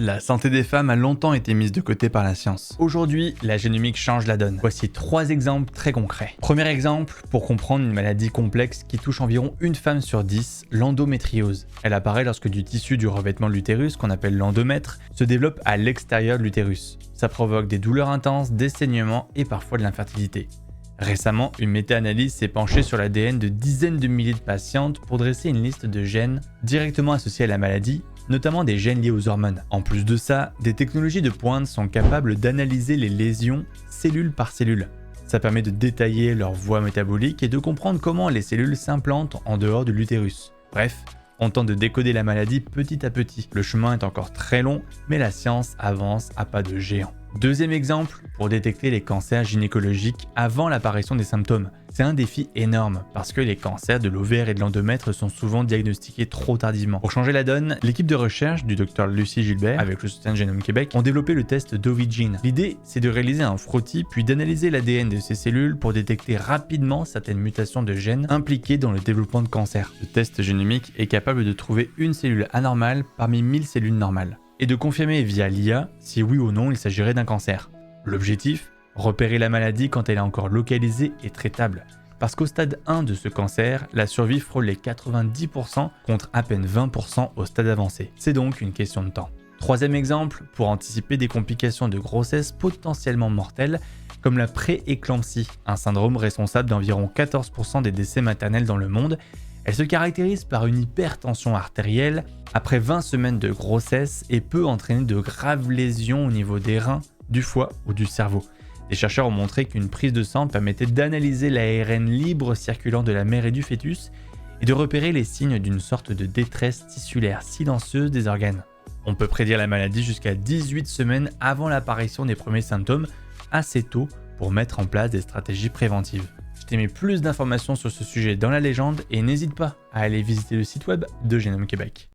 La santé des femmes a longtemps été mise de côté par la science. Aujourd'hui, la génomique change la donne. Voici 3 exemples très concrets. Premier exemple, pour comprendre une maladie complexe qui touche environ une femme sur 10, l'endométriose. Elle apparaît lorsque du tissu du revêtement de l'utérus, qu'on appelle l'endomètre, se développe à l'extérieur de l'utérus. Ça provoque des douleurs intenses, des saignements et parfois de l'infertilité. Récemment, une méta-analyse s'est penchée sur l'ADN de dizaines de milliers de patientes pour dresser une liste de gènes directement associés à la maladie, notamment des gènes liés aux hormones. En plus de ça, des technologies de pointe sont capables d'analyser les lésions cellule par cellule. Ça permet de détailler leur voie métabolique et de comprendre comment les cellules s'implantent en dehors de l'utérus. Bref, on tente de décoder la maladie petit à petit. Le chemin est encore très long, mais la science avance à pas de géant. Deuxième exemple, pour détecter les cancers gynécologiques avant l'apparition des symptômes. C'est un défi énorme parce que les cancers de l'ovaire et de l'endomètre sont souvent diagnostiqués trop tardivement. Pour changer la donne, l'équipe de recherche du Dr Lucie Gilbert, avec le soutien de Génome Québec, ont développé le test d'Ovigene. L'idée, c'est de réaliser un frottis puis d'analyser l'ADN de ces cellules pour détecter rapidement certaines mutations de gènes impliquées dans le développement de cancer. Le test génomique est capable de trouver une cellule anormale parmi 1000 cellules normales et de confirmer via l'IA si oui ou non il s'agirait d'un cancer. L'objectif, repérer la maladie quand elle est encore localisée et traitable. Parce qu'au stade 1 de ce cancer, la survie frôle les 90% contre à peine 20% au stade avancé. C'est donc une question de temps. Troisième exemple, pour anticiper des complications de grossesse potentiellement mortelles, comme la pré-éclampsie, un syndrome responsable d'environ 14% des décès maternels dans le monde. Elle se caractérise par une hypertension artérielle après 20 semaines de grossesse et peut entraîner de graves lésions au niveau des reins, du foie ou du cerveau. Les chercheurs ont montré qu'une prise de sang permettait d'analyser l'ARN libre circulant de la mère et du fœtus et de repérer les signes d'une sorte de détresse tissulaire silencieuse des organes. On peut prédire la maladie jusqu'à 18 semaines avant l'apparition des premiers symptômes, assez tôt pour mettre en place des stratégies préventives. Je t'ai mis plus d'informations sur ce sujet dans la légende et n'hésite pas à aller visiter le site web de Génome Québec.